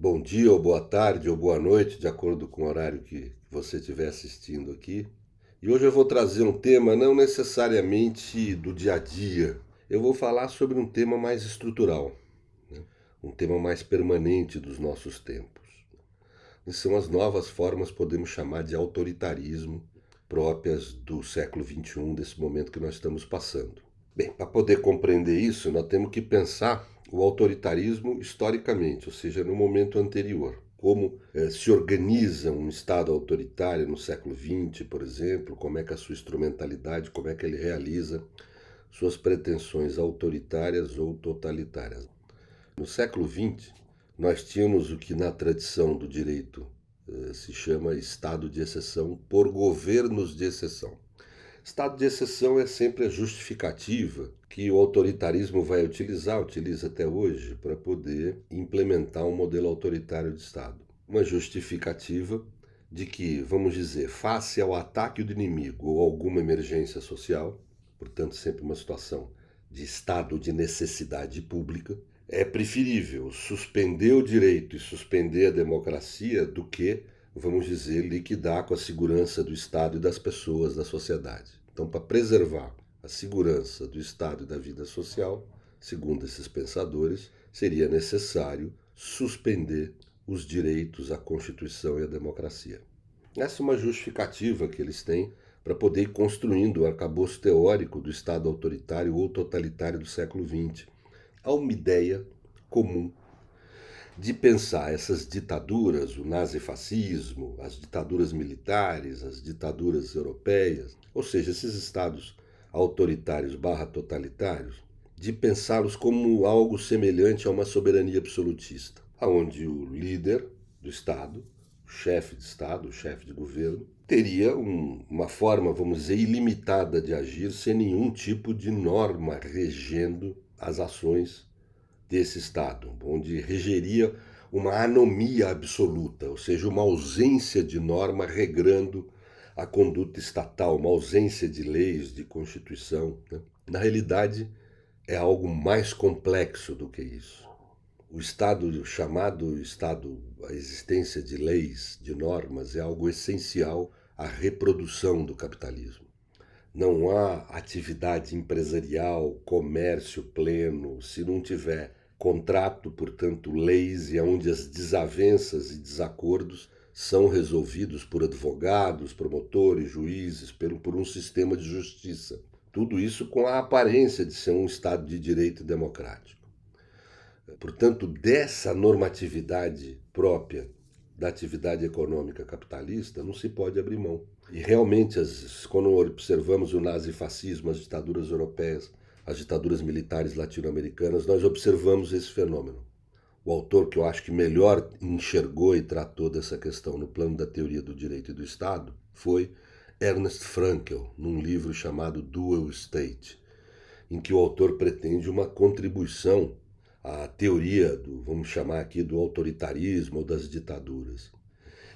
Bom dia, ou boa tarde, ou boa noite, de acordo com o horário que você estiver assistindo aqui. E hoje eu vou trazer um tema não necessariamente do dia a dia. Eu vou falar sobre um tema mais estrutural, né? Um tema mais permanente dos nossos tempos. E são as novas formas, podemos chamar de autoritarismo, próprias do século XXI, desse momento que nós estamos passando. Bem, para poder compreender isso, nós temos que pensar o autoritarismo historicamente, ou seja, no momento anterior. Como se organiza um Estado autoritário no século XX, por exemplo, como é que a sua instrumentalidade, como é que ele realiza suas pretensões autoritárias ou totalitárias. No século XX, nós tínhamos o que na tradição do direito se chama estado de exceção por governos de exceção. Estado de exceção é sempre a justificativa que o autoritarismo vai utilizar, utiliza até hoje, para poder implementar um modelo autoritário de Estado. Uma justificativa de que, vamos dizer, face ao ataque do inimigo ou alguma emergência social, portanto, sempre uma situação de estado de necessidade pública, é preferível suspender o direito e suspender a democracia do que, vamos dizer, liquidar com a segurança do Estado e das pessoas da sociedade. Então, para preservar a segurança do Estado e da vida social, segundo esses pensadores, seria necessário suspender os direitos, a Constituição e a democracia. Essa é uma justificativa que eles têm para poder ir construindo o arcabouço teórico do Estado autoritário ou totalitário do século XX. Há uma ideia comum de pensar essas ditaduras, o nazifascismo, as ditaduras militares, as ditaduras europeias, ou seja, esses estados autoritários barra totalitários, de pensá-los como algo semelhante a uma soberania absolutista, onde o líder do Estado, o chefe de Estado, o chefe de governo, teria uma forma, vamos dizer, ilimitada de agir sem nenhum tipo de norma regendo as ações desse Estado, onde regeria uma anomia absoluta, ou seja, uma ausência de norma regrando a conduta estatal, uma ausência de leis, de constituição, né? Na realidade, é algo mais complexo do que isso. O Estado, chamado Estado, a existência de leis, de normas, é algo essencial à reprodução do capitalismo. Não há atividade empresarial, comércio pleno, se não tiver contrato, portanto, leis, e onde as desavenças e desacordos são resolvidos por advogados, promotores, juízes, por um sistema de justiça. Tudo isso com a aparência de ser um Estado de direito democrático. Portanto, dessa normatividade própria da atividade econômica capitalista, não se pode abrir mão. E realmente, quando observamos o nazifascismo, as ditaduras europeias, as ditaduras militares latino-americanas, nós observamos esse fenômeno. O autor que eu acho que melhor enxergou e tratou dessa questão no plano da teoria do direito e do Estado foi Ernst Frankl, num livro chamado Dual State, em que o autor pretende uma contribuição à teoria do, vamos chamar aqui, do autoritarismo ou das ditaduras.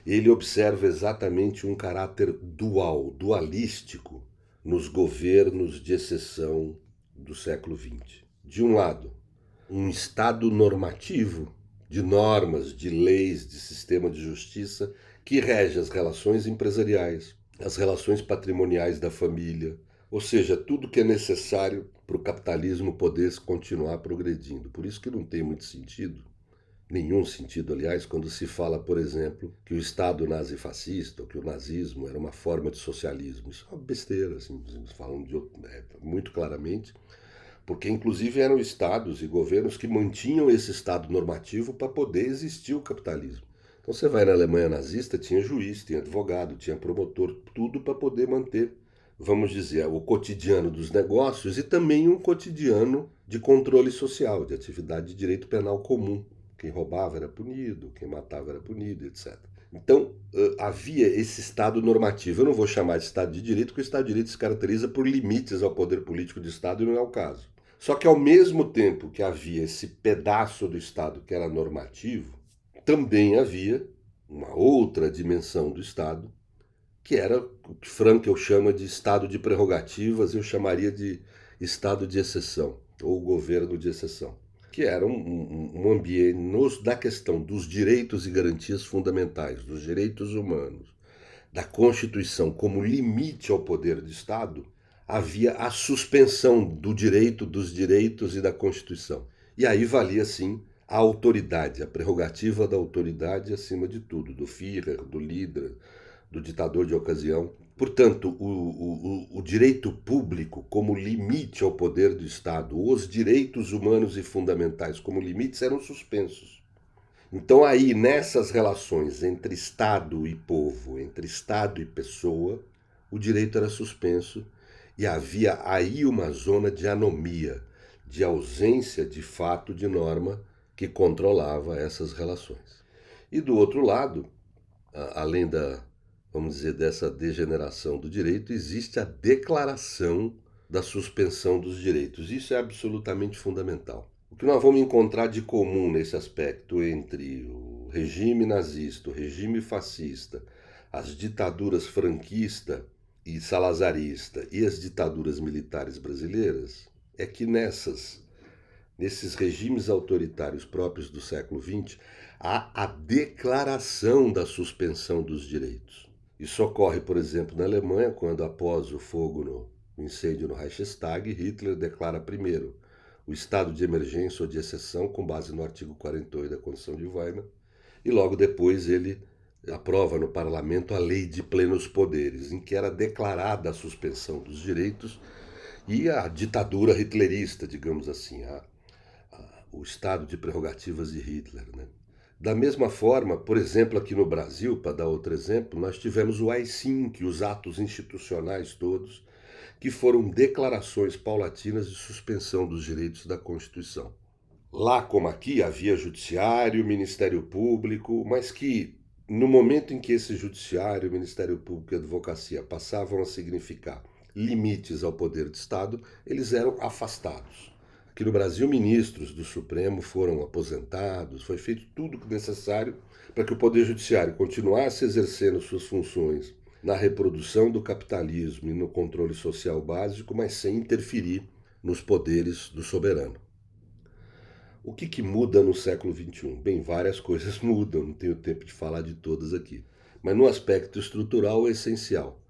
Ele observa exatamente um caráter dual, dualístico, nos governos de exceção do século XX. De um lado, um Estado normativo, de normas, de leis, de sistema de justiça, que rege as relações empresariais, as relações patrimoniais da família, ou seja, tudo que é necessário para o capitalismo poder continuar progredindo. Por isso que não tem muito sentido, nenhum sentido, aliás, quando se fala, por exemplo, que o Estado nazifascista, ou que o nazismo era uma forma de socialismo. Isso é uma besteira, assim, falam muito claramente, porque inclusive eram estados e governos que mantinham esse Estado normativo para poder existir o capitalismo. Então você vai na Alemanha nazista, tinha juiz, tinha advogado, tinha promotor, tudo para poder manter, vamos dizer, o cotidiano dos negócios e também um cotidiano de controle social, de atividade de direito penal comum. Quem roubava era punido, quem matava era punido, etc. Então, havia esse Estado normativo. Eu não vou chamar de Estado de Direito, porque o Estado de Direito se caracteriza por limites ao poder político do Estado e não é o caso. Só que ao mesmo tempo que havia esse pedaço do Estado que era normativo, também havia uma outra dimensão do Estado, que era o que Frankl chama de Estado de prerrogativas, eu chamaria de Estado de exceção, ou governo de exceção. que era um ambiente, da questão dos direitos e garantias fundamentais, dos direitos humanos, da Constituição como limite ao poder do Estado, havia a suspensão do direito, dos direitos e da Constituição. E aí valia, sim, a autoridade, a prerrogativa da autoridade acima de tudo, do Führer, do líder, do ditador de ocasião. Portanto, o direito público como limite ao poder do Estado, os direitos humanos e fundamentais como limites eram suspensos. Então, aí, nessas relações entre Estado e povo, entre Estado e pessoa, o direito era suspenso e havia aí uma zona de anomia, de ausência de fato de norma que controlava essas relações. E do outro lado, além vamos dizer, dessa degeneração do direito, existe a declaração da suspensão dos direitos. Isso é absolutamente fundamental. O que nós vamos encontrar de comum nesse aspecto entre o regime nazista, o regime fascista, as ditaduras franquista e salazarista e as ditaduras militares brasileiras é que nesses regimes autoritários próprios do século XX há a declaração da suspensão dos direitos. Isso ocorre, por exemplo, na Alemanha, quando após o fogo no incêndio no Reichstag, Hitler declara primeiro o estado de emergência ou de exceção, com base no artigo 48 da Constituição de Weimar, e logo depois ele aprova no parlamento a Lei de Plenos Poderes, em que era declarada a suspensão dos direitos e a ditadura hitlerista, digamos assim, o estado de prerrogativas de Hitler, né? Da mesma forma, por exemplo, aqui no Brasil, para dar outro exemplo, nós tivemos o AI-5, os atos institucionais todos, que foram declarações paulatinas de suspensão dos direitos da Constituição. Lá como aqui havia judiciário, Ministério Público, mas que no momento em que esse judiciário, Ministério Público e advocacia passavam a significar limites ao poder do Estado, eles eram afastados. Aqui no Brasil, ministros do Supremo foram aposentados, foi feito tudo o necessário para que o Poder Judiciário continuasse exercendo suas funções na reprodução do capitalismo e no controle social básico, mas sem interferir nos poderes do soberano. O que muda no século XXI? Bem, várias coisas mudam, não tenho tempo de falar de todas aqui. Mas no aspecto estrutural é essencial.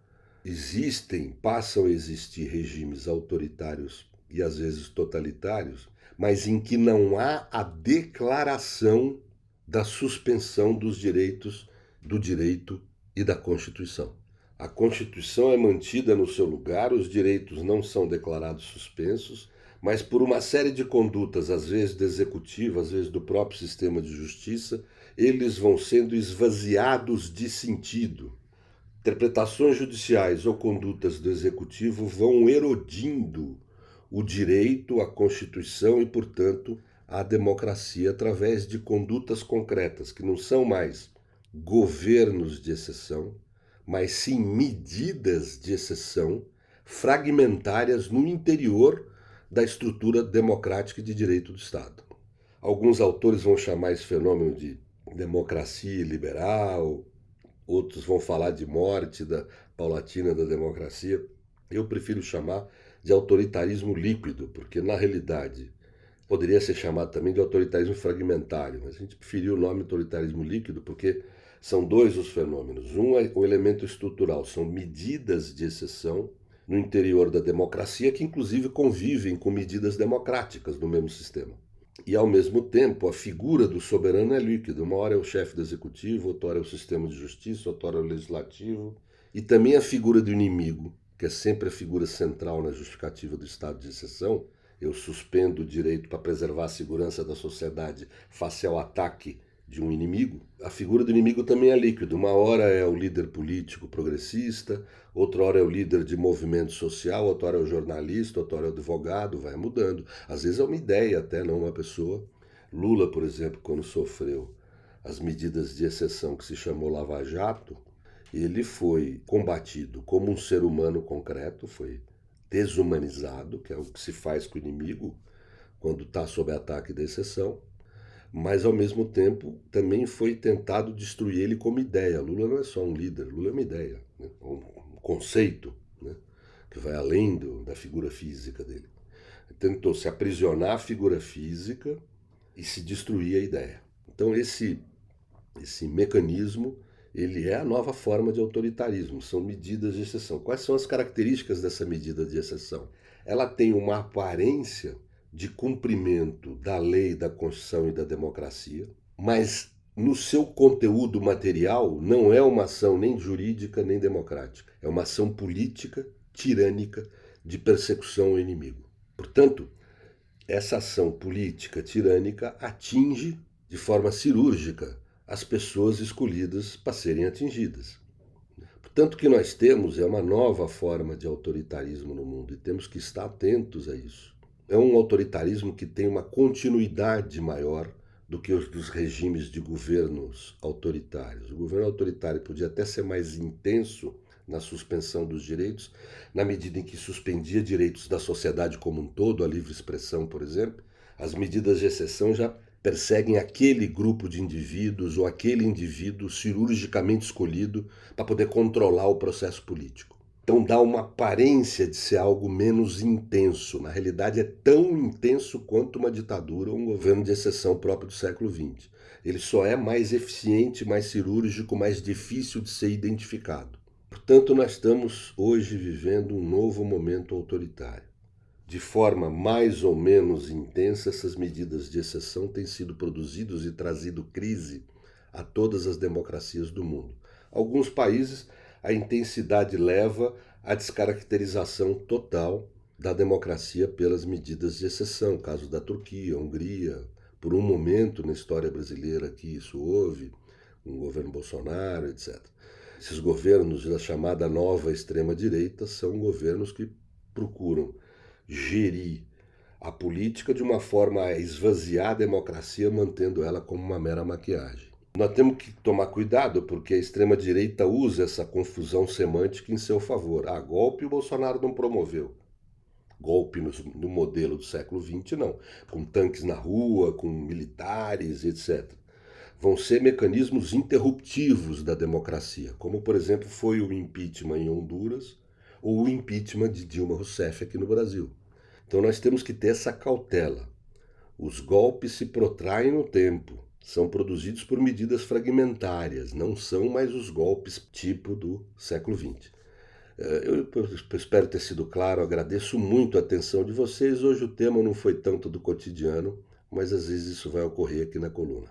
Passam a existir regimes autoritários e às vezes totalitários, mas em que não há a declaração da suspensão dos direitos, do direito e da Constituição. A Constituição é mantida no seu lugar, os direitos não são declarados suspensos, mas por uma série de condutas, às vezes do executivo, às vezes do próprio sistema de justiça, eles vão sendo esvaziados de sentido. Interpretações judiciais ou condutas do executivo vão erodindo o direito, a Constituição e, portanto, a democracia através de condutas concretas, que não são mais governos de exceção, mas sim medidas de exceção fragmentárias no interior da estrutura democrática e de direito do Estado. Alguns autores vão chamar esse fenômeno de democracia liberal, outros vão falar de morte paulatina da democracia. Eu prefiro chamar de autoritarismo líquido, porque na realidade poderia ser chamado também de autoritarismo fragmentário, mas a gente preferiu o nome autoritarismo líquido porque são dois os fenômenos. Um é o elemento estrutural, são medidas de exceção no interior da democracia que inclusive convivem com medidas democráticas no mesmo sistema. E ao mesmo tempo a figura do soberano é líquida, uma hora é o chefe do executivo, outra hora é o sistema de justiça, outra hora é o legislativo, e também a figura do inimigo, que é sempre a figura central na justificativa do estado de exceção. Eu suspendo o direito para preservar a segurança da sociedade face ao ataque de um inimigo. A figura do inimigo também é líquida. Uma hora é o líder político progressista, outra hora é o líder de movimento social, outra hora é o jornalista, outra hora é o advogado, vai mudando. Às vezes é uma ideia até, não uma pessoa. Lula, por exemplo, quando sofreu as medidas de exceção que se chamou Lava Jato, ele foi combatido como um ser humano concreto, foi desumanizado, que é o que se faz com o inimigo quando está sob ataque da exceção, mas ao mesmo tempo também foi tentado destruir ele como ideia. Lula não é só um líder, Lula é uma ideia, né? Um conceito, né? Que vai além da figura física dele. Tentou se aprisionar a figura física e se destruir a ideia. Então esse mecanismo, ele é a nova forma de autoritarismo, são medidas de exceção. Quais são as características dessa medida de exceção? Ela tem uma aparência de cumprimento da lei, da Constituição e da democracia, mas no seu conteúdo material não é uma ação nem jurídica nem democrática. É uma ação política, tirânica, de persecução ao inimigo. Portanto, essa ação política tirânica atinge de forma cirúrgica as pessoas escolhidas para serem atingidas. Portanto, o que nós temos é uma nova forma de autoritarismo no mundo e temos que estar atentos a isso. É um autoritarismo que tem uma continuidade maior do que os dos regimes de governos autoritários. O governo autoritário podia até ser mais intenso na suspensão dos direitos, na medida em que suspendia direitos da sociedade como um todo, a livre expressão, por exemplo. As medidas de exceção já perseguem aquele grupo de indivíduos ou aquele indivíduo cirurgicamente escolhido para poder controlar o processo político. Então dá uma aparência de ser algo menos intenso. Na realidade é tão intenso quanto uma ditadura ou um governo de exceção próprio do século XX. Ele só é mais eficiente, mais cirúrgico, mais difícil de ser identificado. Portanto, nós estamos hoje vivendo um novo momento autoritário. De forma mais ou menos intensa, essas medidas de exceção têm sido produzidas e trazido crise a todas as democracias do mundo. Alguns países, a intensidade leva à descaracterização total da democracia pelas medidas de exceção. Caso da Turquia, Hungria, por um momento na história brasileira que isso houve, com o governo Bolsonaro, etc. Esses governos da chamada nova extrema-direita são governos que procuram gerir a política de uma forma a esvaziar a democracia, mantendo ela como uma mera maquiagem. Nós temos que tomar cuidado porque a extrema-direita usa essa confusão semântica em seu favor. Ah, golpe o Bolsonaro não promoveu. Golpe no modelo do século XX, não. Com tanques na rua, com militares, etc. Vão ser mecanismos interruptivos da democracia, como, por exemplo, foi o impeachment em Honduras ou o impeachment de Dilma Rousseff aqui no Brasil. Então nós temos que ter essa cautela. Os golpes se protraem no tempo, são produzidos por medidas fragmentárias, não são mais os golpes tipo do século XX. Eu espero ter sido claro, agradeço muito a atenção de vocês. Hoje o tema não foi tanto do cotidiano, mas às vezes isso vai ocorrer aqui na coluna.